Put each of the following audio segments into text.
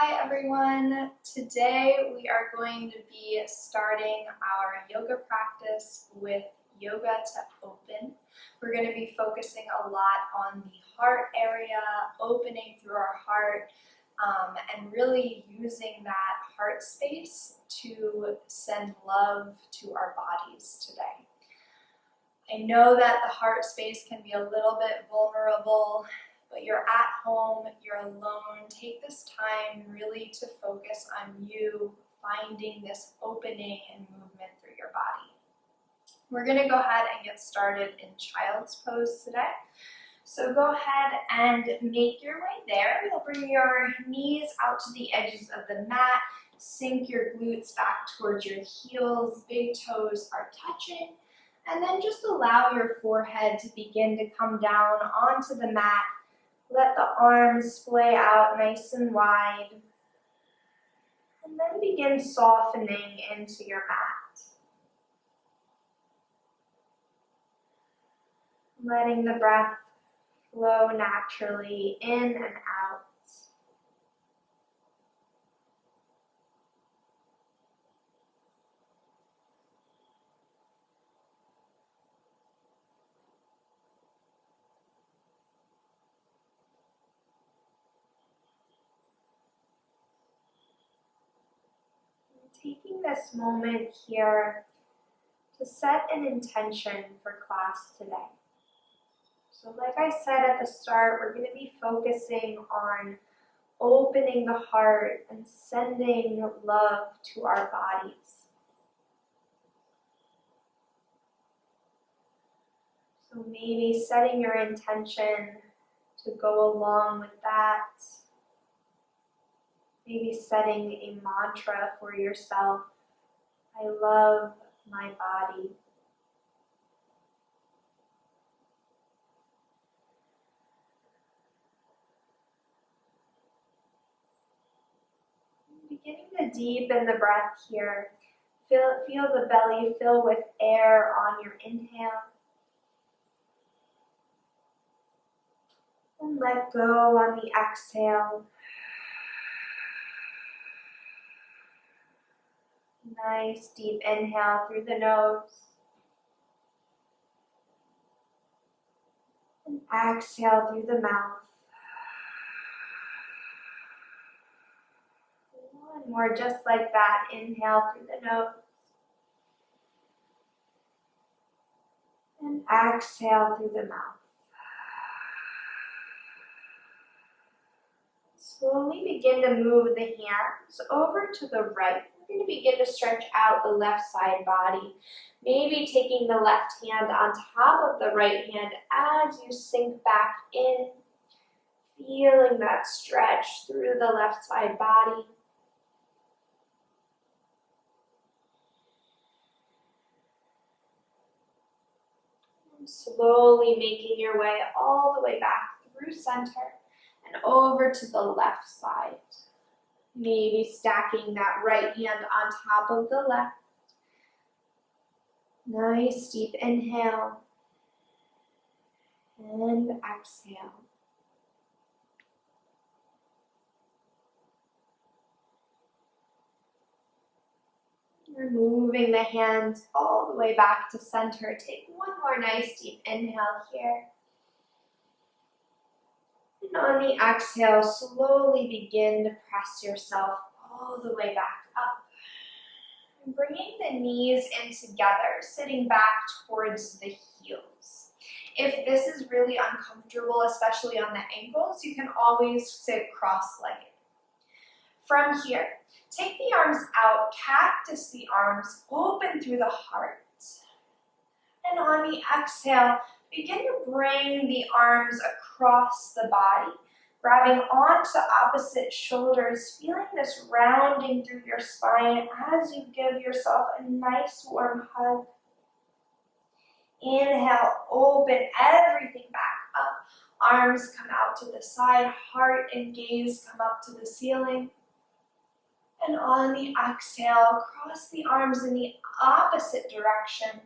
Hi everyone! Today we are going to be starting our yoga practice with yoga to open. We're going to be focusing a lot on the heart area, opening through our heart, and really using that heart space to send love to our bodies today. I know that the heart space can be a little bit vulnerable, but you're at home, you're alone. Take this time really to focus on you finding this opening and movement through your body. We're going to go ahead and get started in child's pose today. So go ahead and make your way there. You'll bring your knees out to the edges of the mat, sink your glutes back towards your heels, big toes are touching, and then just allow your forehead to begin to come down onto the mat. Let the arms splay out nice and wide, and then begin softening into your mat. Letting the breath flow naturally in and out. Taking this moment here to set an intention for class today. So like I said at the start, we're going to be focusing on opening the heart and sending love to our bodies. So maybe setting your intention to go along with that. Maybe setting a mantra for yourself. I love my body. Beginning to deepen the breath here. Feel the belly fill with air on your inhale. And let go on the exhale. Nice deep inhale through the nose. And exhale through the mouth. One more just like that. Inhale through the nose. And exhale through the mouth. Slowly begin to move the hands over to the right. We're going to begin to stretch out the left side body. Maybe taking the left hand on top of the right hand as you sink back in. Feeling that stretch through the left side body. And slowly making your way all the way back through center and over to the left side. Maybe stacking that right hand on top of the left. Nice deep inhale and exhale. You're moving the hands all the way back to center. Take one more nice deep inhale here. And on the exhale, slowly begin to press yourself all the way back up. And bringing the knees in together, sitting back towards the heels. If this is really uncomfortable, especially on the ankles, you can always sit cross-legged. From here, take the arms out, cactus the arms, open through the heart. And on the exhale, begin to bring the arms across the body, grabbing onto opposite shoulders, feeling this rounding through your spine as you give yourself a nice warm hug. Inhale, open everything back up. Arms come out to the side, heart and gaze come up to the ceiling. And on the exhale, cross the arms in the opposite direction,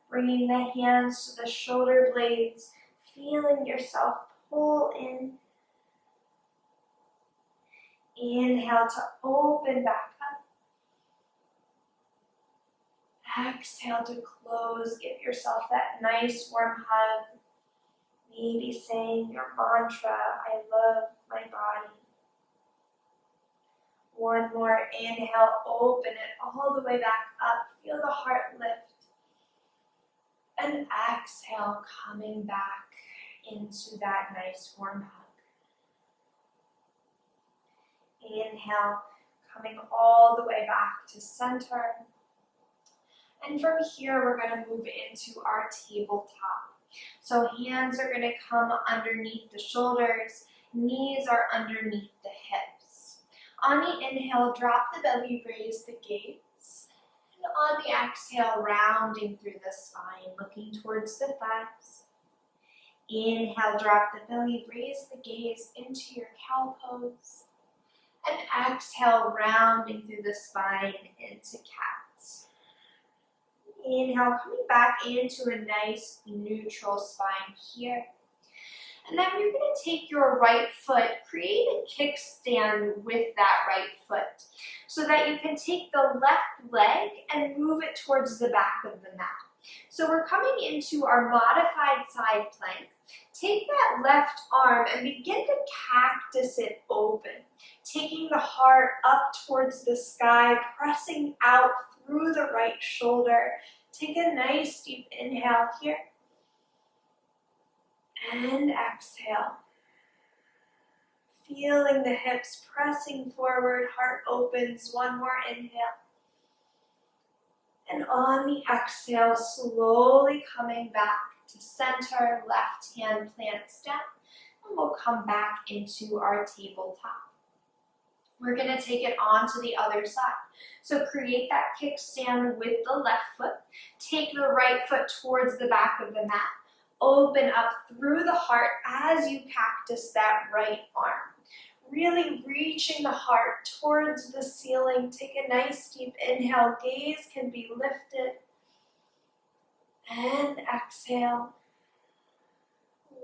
bringing the hands to the shoulder blades, feeling yourself pull in. Inhale to open back up. Exhale to close. Give yourself that nice warm hug. Maybe saying your mantra, I love my body. One more inhale, open it all the way back up. Feel the heart lift. And exhale, coming back into that nice warm hug. Inhale, coming all the way back to center. And from here, we're going to move into our tabletop. So hands are going to come underneath the shoulders, knees are underneath the hips. On the inhale, drop the belly, raise the gaze. And on the exhale, rounding through the spine, looking towards the thighs. Inhale, drop the belly, raise the gaze into your cow pose. And exhale, rounding through the spine into cat. Inhale, coming back into a nice neutral spine here. And then you're going to take your right foot, create a kickstand with that right foot so that you can take the left leg and move it towards the back of the mat. So we're coming into our modified side plank. Take that left arm and begin to cactus it open, taking the heart up towards the sky, pressing out through the right shoulder. Take a nice deep inhale here. And exhale. Feeling the hips pressing forward, heart opens. One more inhale. And on the exhale, slowly coming back to center, left hand plants down, and we'll come back into our tabletop. We're going to take it on to the other side. So create that kickstand with the left foot. Take the right foot towards the back of the mat. Open up through the heart as you cactus that right arm. Really reaching the heart towards the ceiling. Take a nice deep inhale. Gaze can be lifted. And exhale.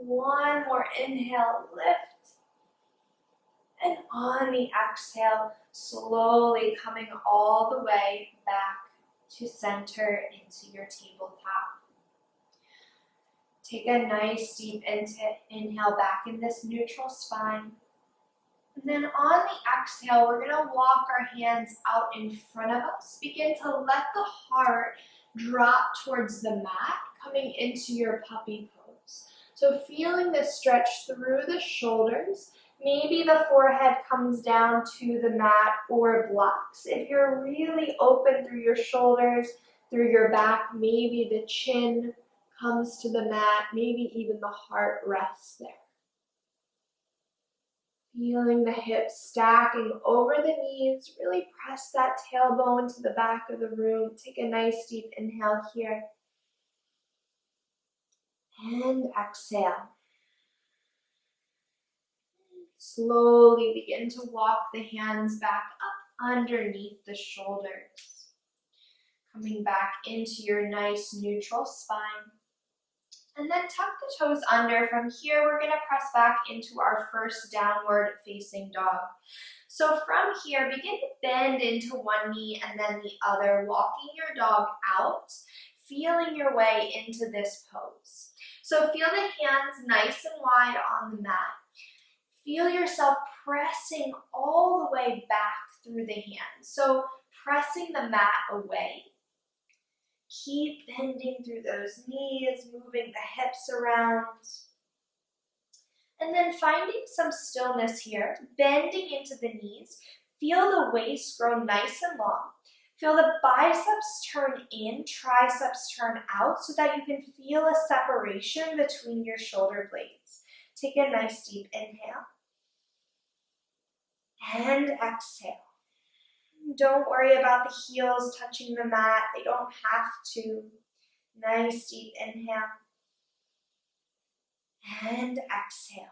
One more inhale, lift. And on the exhale, slowly coming all the way back to center into your tabletop. Take a nice deep inhale back in this neutral spine. And then on the exhale, we're going to walk our hands out in front of us. Begin to let the heart drop towards the mat, coming into your puppy pose. So feeling the stretch through the shoulders. Maybe the forehead comes down to the mat or blocks. If you're really open through your shoulders, through your back, maybe the chin comes to the mat, maybe even the heart rests there. Feeling the hips stacking over the knees, really press that tailbone to the back of the room. Take a nice deep inhale here. And exhale. Slowly begin to walk the hands back up underneath the shoulders. Coming back into your nice neutral spine. And then tuck the toes under. From here, we're going to press back into our first downward facing dog. So from here, begin to bend into one knee and then the other, walking your dog out, feeling your way into this pose. So feel the hands nice and wide on the mat. Feel yourself pressing all the way back through the hands. So pressing the mat away. Keep bending through those knees, moving the hips around. And then finding some stillness here, bending into the knees. Feel the waist grow nice and long. Feel the biceps turn in, triceps turn out so that you can feel a separation between your shoulder blades. Take a nice deep inhale. And exhale. Don't worry about the heels touching the mat. They don't have to. Nice deep inhale. And exhale.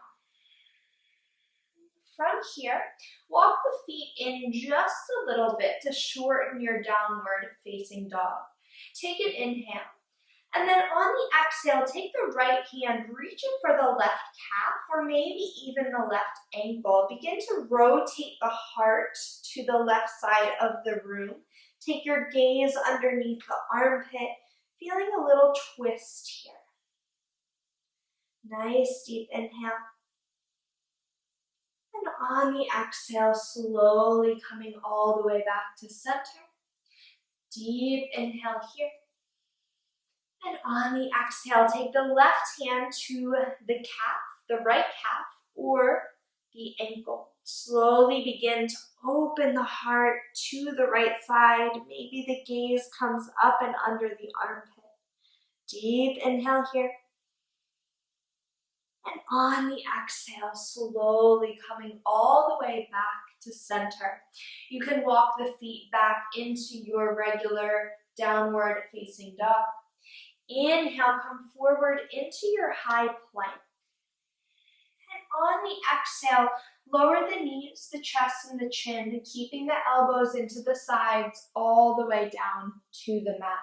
From here, walk the feet in just a little bit to shorten your downward facing dog. Take an inhale. And then on the exhale, take the right hand, reach it for the left calf or maybe even the left ankle. Begin to rotate the heart to the left side of the room. Take your gaze underneath the armpit, feeling a little twist here. Nice deep inhale. And on the exhale, slowly coming all the way back to center. Deep inhale here. And on the exhale, take the left hand to the calf, the right calf, or the ankle. Slowly begin to open the heart to the right side. Maybe the gaze comes up and under the armpit. Deep inhale here. And on the exhale, slowly coming all the way back to center. You can walk the feet back into your regular downward facing dog. Inhale, come forward into your high plank. And on the exhale, lower the knees, the chest, and the chin, keeping the elbows into the sides all the way down to the mat.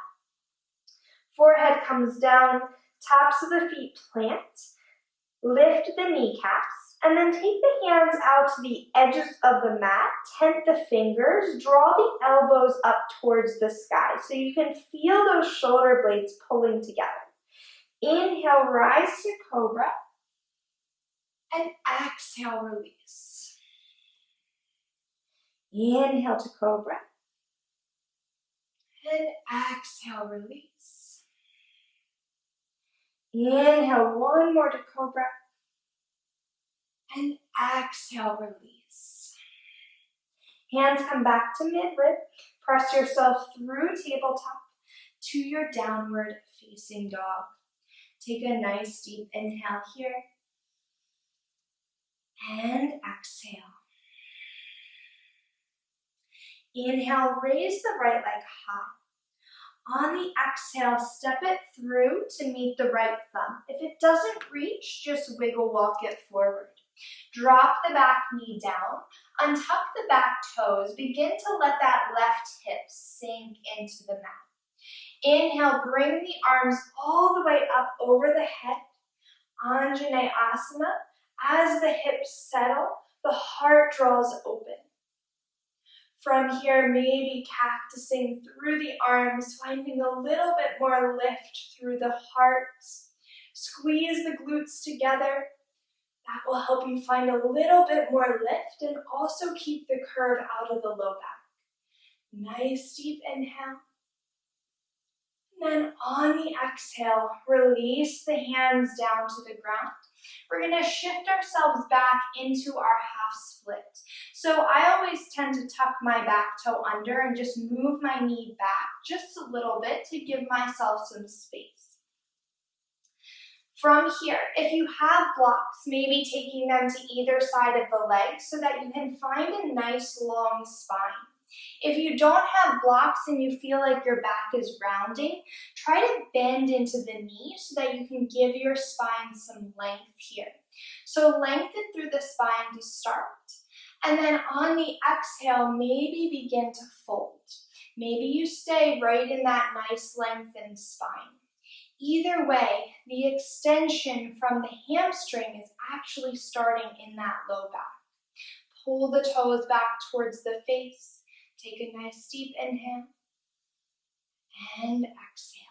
Forehead comes down, tops of the feet plant. Lift the kneecaps, and then take the hands out to the edges of the mat, tent the fingers, draw the elbows up towards the sky so you can feel those shoulder blades pulling together. Inhale, rise to cobra, and exhale, release. Inhale to cobra, and exhale, release. Inhale, one more to cobra, and exhale, release. Hands come back to midrib. Press yourself through tabletop to your downward facing dog. Take a nice deep inhale here, and exhale. Inhale, raise the right leg high. On the exhale, step it through to meet the right thumb. If it doesn't reach, just wiggle walk it forward. Drop the back knee down, untuck the back toes, begin to let that left hip sink into the mat. Inhale, bring the arms all the way up over the head, Anjaneyasana. As the hips settle, the heart draws open. From here, maybe cactusing through the arms, finding a little bit more lift through the heart. Squeeze the glutes together. That will help you find a little bit more lift and also keep the curve out of the low back. Nice deep inhale. And then on the exhale, release the hands down to the ground. We're going to shift ourselves back into our half split. So I always tend to tuck my back toe under and just move my knee back just a little bit to give myself some space. From here, if you have blocks, maybe taking them to either side of the leg so that you can find a nice long spine. If you don't have blocks and you feel like your back is rounding, try to bend into the knee so that you can give your spine some length here. So lengthen through the spine to start. And then on the exhale, maybe begin to fold. Maybe you stay right in that nice lengthened spine. Either way, the extension from the hamstring is actually starting in that low back. Pull the toes back towards the face. Take a nice deep inhale and exhale.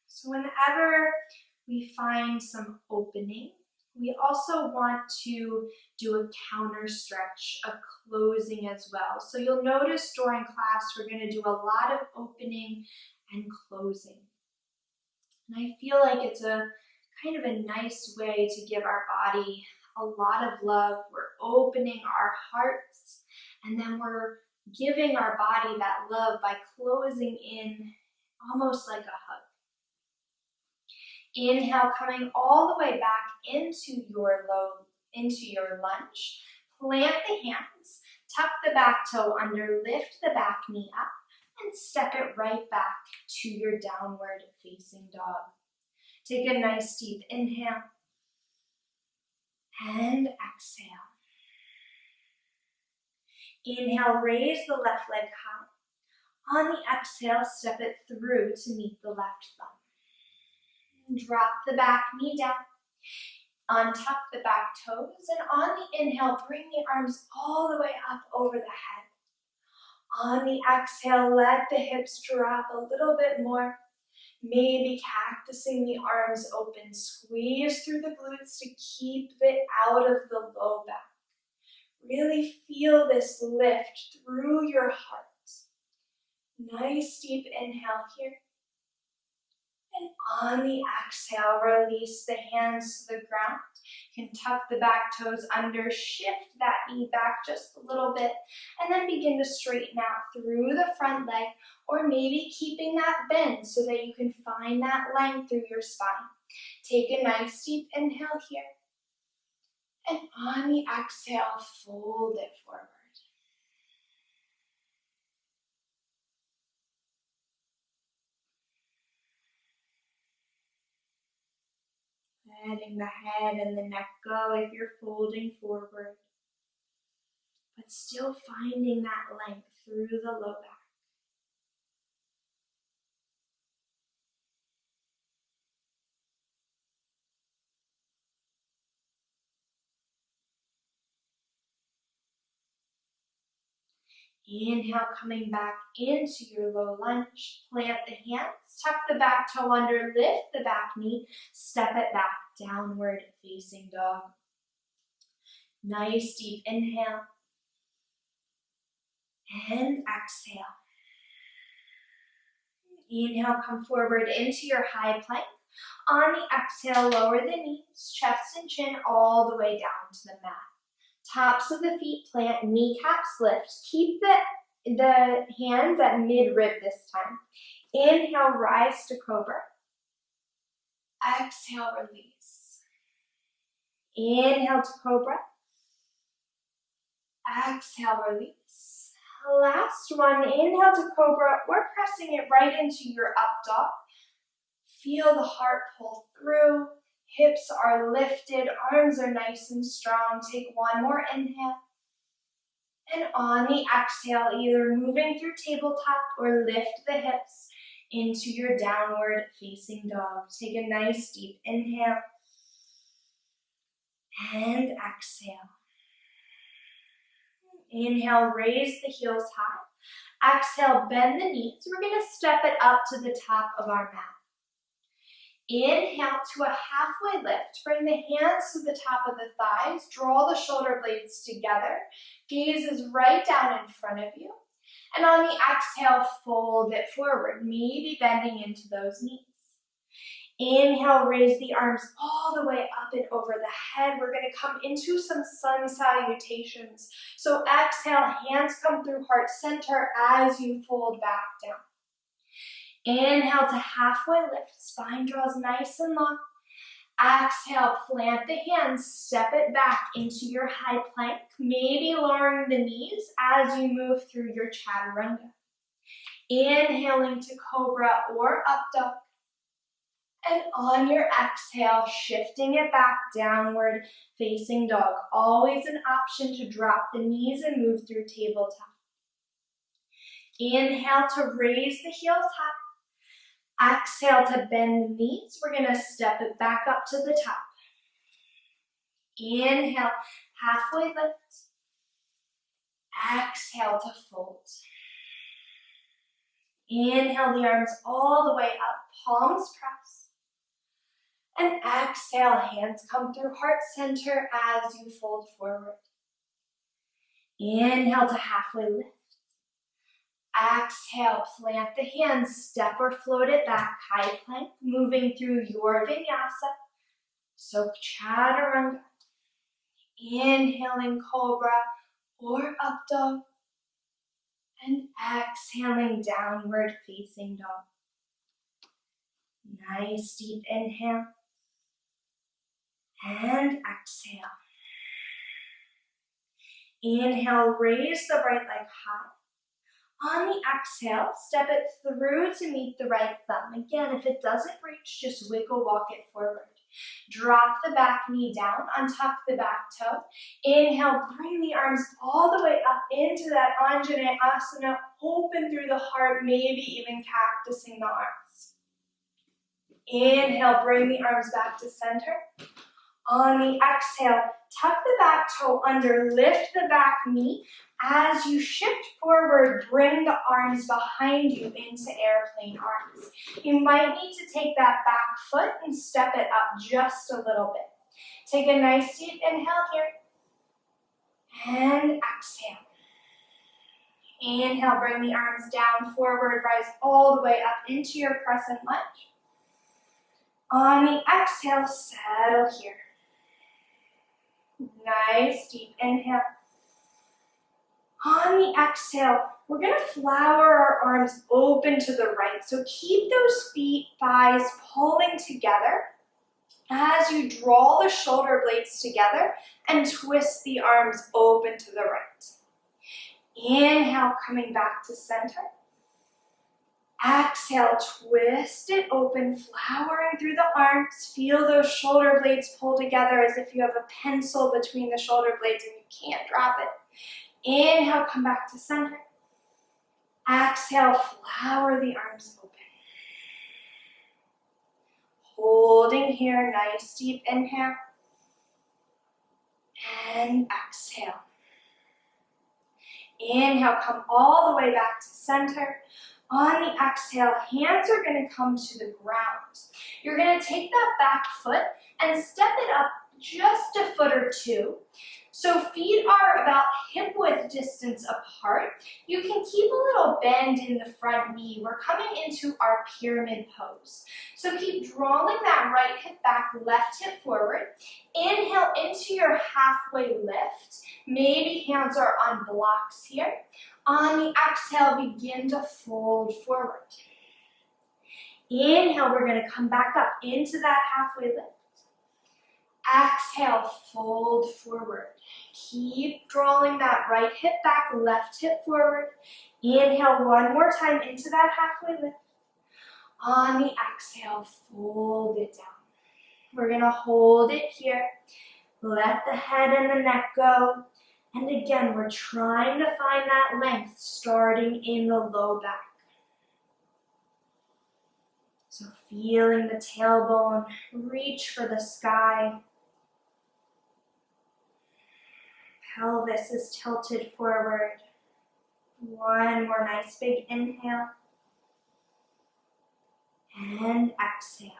So whenever we find some opening, we also want to do a counter stretch, a closing as well. So you'll notice during class, we're going to do a lot of opening and closing. And I feel like it's a kind of a nice way to give our body a lot of love. We're opening our hearts, and then we're giving our body that love by closing in almost like a hug. Inhale, coming all the way back into your lunge. Plant the hands, tuck the back toe under, lift the back knee up, and step it right back to your downward facing dog. Take a nice deep inhale and exhale. Inhale, raise the left leg high. On the exhale, step it through to meet the left thumb. Drop the back knee down. Untuck the back toes, and on the inhale, bring the arms all the way up over the head. On the exhale, let the hips drop a little bit more. Maybe cactusing the arms open. Squeeze through the glutes to keep it out of the low back. Really feel this lift through your heart. Nice deep inhale here. And on the exhale, release the hands to the ground. You can tuck the back toes under, shift that knee back just a little bit, and then begin to straighten out through the front leg, or maybe keeping that bend so that you can find that length through your spine. Take a nice deep inhale here. And on the exhale, fold it forward. Letting the head and the neck go if you're folding forward, but still finding that length through the low back. Inhale, coming back into your low lunge. Plant the hands, tuck the back toe under, lift the back knee, step it back, downward facing dog. Nice deep inhale. And exhale. Inhale, come forward into your high plank. On the exhale, lower the knees, chest and chin all the way down to the mat. Tops of the feet plant, kneecaps lift. Keep the hands at mid-rib this time. Inhale, rise to cobra. Exhale, release. Inhale to cobra. Exhale, release. Last one, inhale to cobra. We're pressing it right into your up dog. Feel the heart pull through. Hips are lifted, arms are nice and strong. Take one more inhale. And on the exhale, either moving through tabletop or lift the hips into your downward facing dog. Take a nice deep inhale. And exhale. Inhale, raise the heels high. Exhale, bend the knees. We're going to step it up to the top of our mat. Inhale to a halfway lift. Bring the hands to the top of the thighs. Draw the shoulder blades together. Gaze is right down in front of you. And on the exhale, fold it forward, maybe bending into those knees. Inhale, raise the arms all the way up and over the head. We're going to come into some sun salutations. So exhale, hands come through heart center as you fold back down. Inhale to halfway lift, spine draws nice and long. Exhale, plant the hands, step it back into your high plank, maybe lowering the knees as you move through your chaturanga. Inhaling to cobra or up dog. And on your exhale, shifting it back, downward facing dog. Always an option to drop the knees and move through tabletop. Inhale to raise the heels high. Exhale to bend the knees. We're going to step it back up to the top. Inhale, halfway lift. Exhale to fold. Inhale the arms all the way up, palms press. And exhale, hands come through heart center as you fold forward. Inhale to halfway lift. Exhale, plant the hands, step or float it back, high plank, moving through your vinyasa. So chaturanga. Inhaling cobra or up dog. And exhaling downward facing dog. Nice deep inhale. And exhale. Inhale, raise the right leg high. On the exhale, step it through to meet the right thumb. Again, if it doesn't reach, just wiggle walk it forward. Drop the back knee down, untuck the back toe. Inhale, bring the arms all the way up into that Anjane Asana, open through the heart, maybe even cactusing the arms. Inhale, bring the arms back to center. On the exhale, tuck the back toe under, lift the back knee. As you shift forward, bring the arms behind you into airplane arms. You might need to take that back foot and step it up just a little bit. Take a nice deep inhale here. And exhale. Inhale, bring the arms down, forward, rise all the way up into your crescent lunge. On the exhale, settle here. Nice deep inhale. On the exhale, we're going to flower our arms open to the right. So keep those feet, thighs pulling together as you draw the shoulder blades together and twist the arms open to the right. Inhale, coming back to center. Exhale, twist it open, flowering through the arms. Feel those shoulder blades pull together as if you have a pencil between the shoulder blades and you can't drop it. Inhale, come back to center. Exhale, flower the arms open. Holding here, nice deep inhale. And exhale. Inhale, come all the way back to center. On the exhale, hands are going to come to the ground. You're going to take that back foot and step it up just a foot or two. So feet are about hip width distance apart. You can keep a little bend in the front knee. We're coming into our pyramid pose. So keep drawing that right hip back, left hip forward. Inhale into your halfway lift. Maybe hands are on blocks here. On the exhale, begin to fold forward. Inhale, we're going to come back up into that halfway lift. Exhale, fold forward. Keep drawing that right hip back, left hip forward. Inhale one more time into that halfway lift. On the exhale, fold it down. We're going to hold it here. Let the head and the neck go. And again, we're trying to find that length starting in the low back. So feeling the tailbone reach for the sky. Pelvis is tilted forward. One more nice big inhale. And exhale.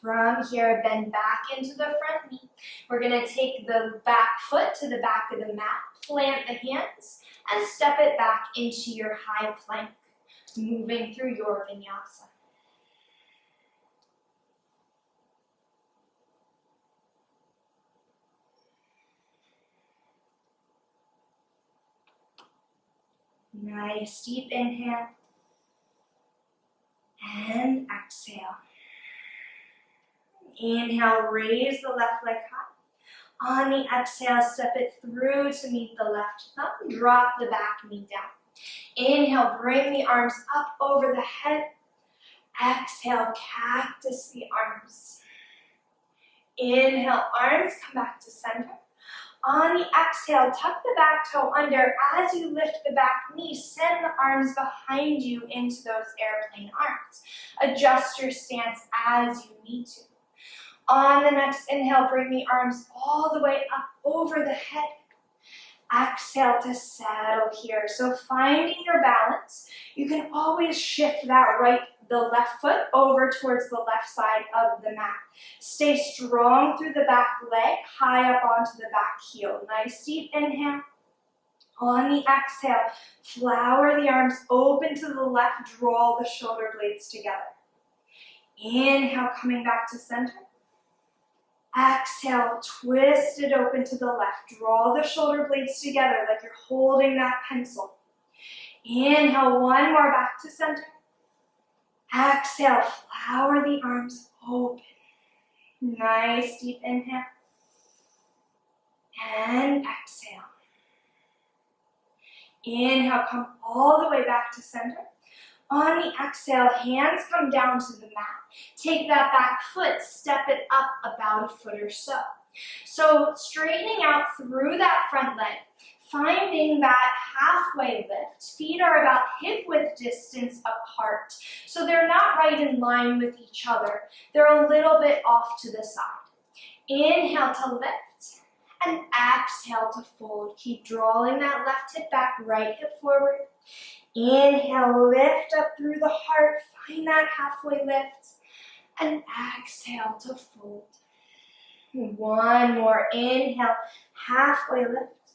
From here, bend back into the front knee. We're going to take the back foot to the back of the mat, plant the hands, and step it back into your high plank, moving through your vinyasa. Nice deep inhale. And exhale. Inhale, raise the left leg high. On the exhale, step it through to meet the left thumb. Drop the back knee down. Inhale, bring the arms up over the head. Exhale, cactus the arms. Inhale, arms come back to center. On the exhale, tuck the back toe under. As you lift the back knee, send the arms behind you into those airplane arms. Adjust your stance as you need to. On the next inhale, bring the arms all the way up over the head. Exhale to settle here. So finding your balance, you can always shift the left foot over towards the left side of the mat. Stay strong through the back leg, high up onto the back heel. Nice deep inhale. On the exhale, flower the arms open to the left, draw the shoulder blades together. Inhale, coming back to center. Exhale, twist it open to the left. Draw the shoulder blades together like you're holding that pencil. Inhale, one more back to center. Exhale, flower the arms open. Nice deep inhale. And exhale. Inhale, come all the way back to center. On the exhale, hands come down to the mat. Take that back foot, step it up about a foot or so. So straightening out through that front leg, finding that halfway lift. Feet are about hip width distance apart. So they're not right in line with each other. They're a little bit off to the side. Inhale to lift and exhale to fold. Keep drawing that left hip back, right hip forward. Inhale, lift up through the heart, find that halfway lift, and exhale to fold. One more, inhale, halfway lift,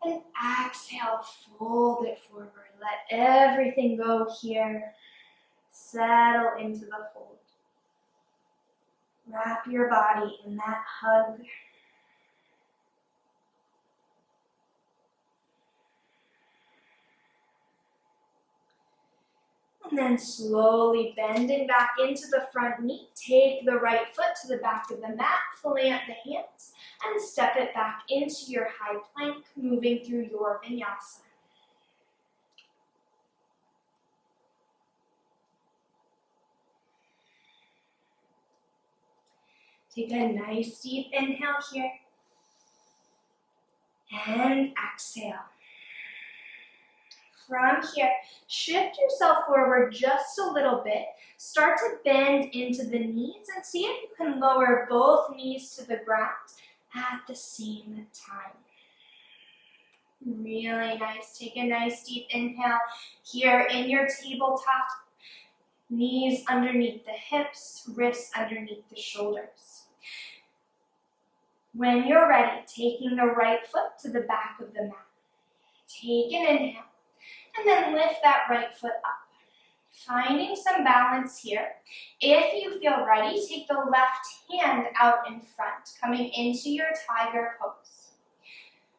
and exhale, fold it forward. Let everything go here. Settle into the fold. Wrap your body in that hug. And then slowly bending back into the front knee, take the right foot to the back of the mat, plant the hands, and step it back into your high plank, moving through your vinyasa. Take a nice deep inhale here, and exhale. From here, shift yourself forward just a little bit. Start to bend into the knees and see if you can lower both knees to the ground at the same time. Really nice. Take a nice deep inhale here in your tabletop. Knees underneath the hips, wrists underneath the shoulders. When you're ready, taking the right foot to the back of the mat. Take an inhale. And then lift that right foot up. Finding some balance here. If you feel ready, take the left hand out in front, coming into your tiger pose.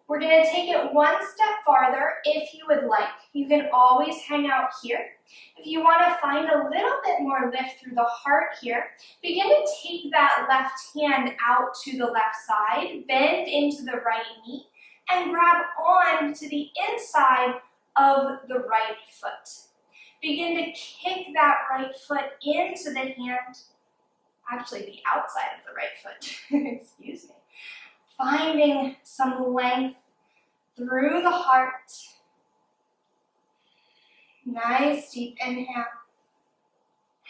We're going to take it one step farther if you would like. You can always hang out here. If you want to find a little bit more lift through the heart here, begin to take that left hand out to the left side, bend into the right knee, and grab on to the inside of the right foot. Begin to kick that right foot into the hand, actually the outside of the right foot, excuse me. Finding some length through the heart. Nice deep inhale.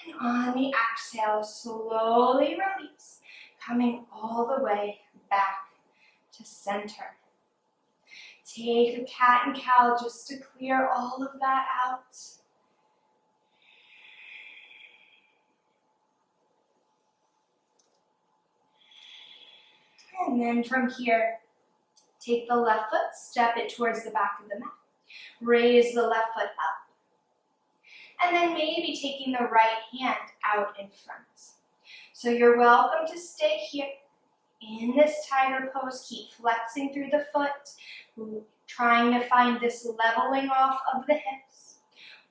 And on the exhale, slowly release, coming all the way back to center. Take a cat and cow just to clear all of that out. And then from here, take the left foot, step it towards the back of the mat. Raise the left foot up. And then maybe taking the right hand out in front. So you're welcome to stay here in this tiger pose. Keep flexing through the foot, trying to find this leveling off of the hips.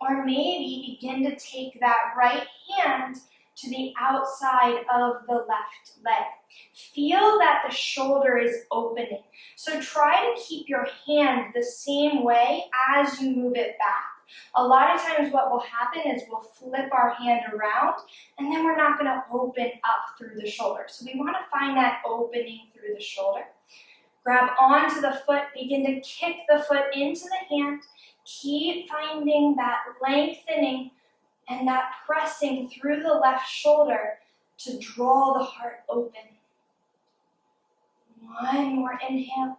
Or maybe begin to take that right hand to the outside of the left leg. Feel that the shoulder is opening. So try to keep your hand the same way as you move it back. A lot of times what will happen is we'll flip our hand around and then we're not going to open up through the shoulder. So we want to find that opening through the shoulder. Grab onto the foot, begin to kick the foot into the hand. Keep finding that lengthening and that pressing through the left shoulder to draw the heart open. One more inhale.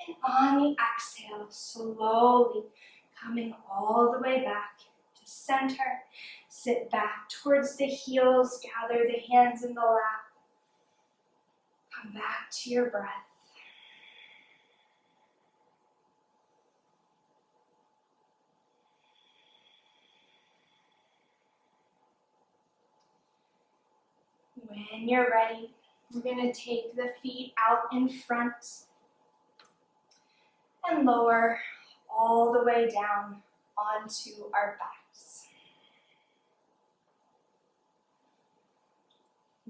And on the exhale, slowly coming all the way back to center. Sit back towards the heels, gather the hands in the lap. Come back to your breath. When you're ready, we're going to take the feet out in front and lower all the way down onto our backs.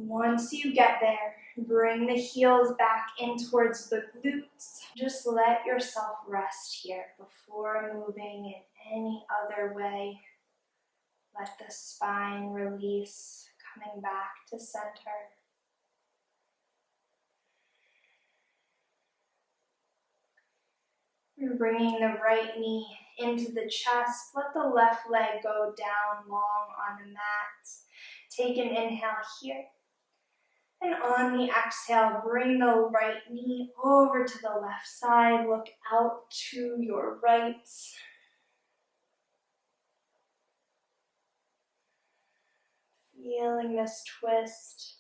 Once you get there, bring the heels back in towards the glutes. Just let yourself rest here before moving in any other way. Let the spine release, coming back to center. And bringing the right knee into the chest. Let the left leg go down long on the mat. Take an inhale here. And on the exhale, bring the right knee over to the left side. Look out to your right. Feeling this twist.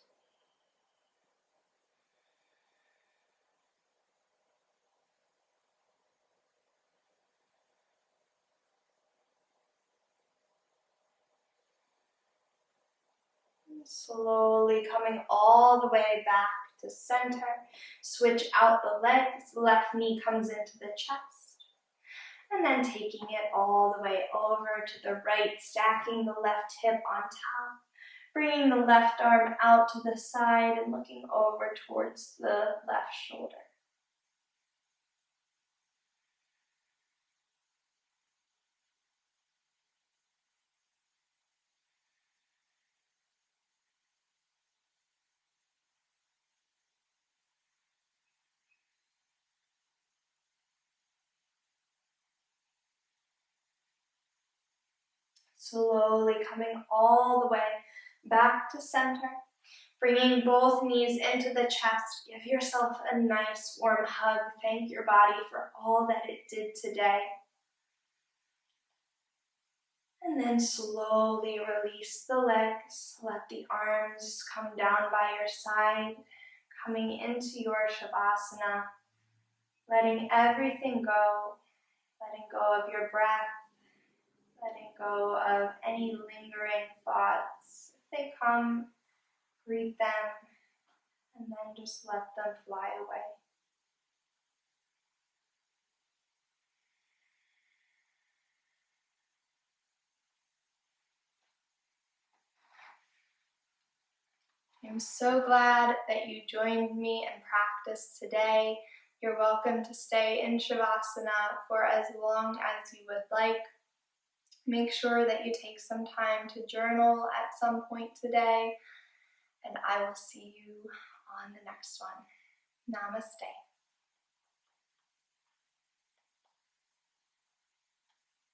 Slowly coming all the way back to center. Switch out the legs. Left knee comes into the chest. And then taking it all the way over to the right, stacking the left hip on top. Bringing the left arm out to the side and looking over towards the left shoulder. Slowly coming all the way back to center. Bringing both knees into the chest. Give yourself a nice warm hug. Thank your body for all that it did today. And then slowly release the legs. Let the arms come down by your side. Coming into your Shavasana. Letting everything go. Letting go of your breath. Letting go of any lingering thoughts. If they come, greet them, and then just let them fly away. I'm so glad that you joined me in practice today. You're welcome to stay in Shavasana for as long as you would like. Make sure that you take some time to journal at some point today, and I will see you on the next one. Namaste.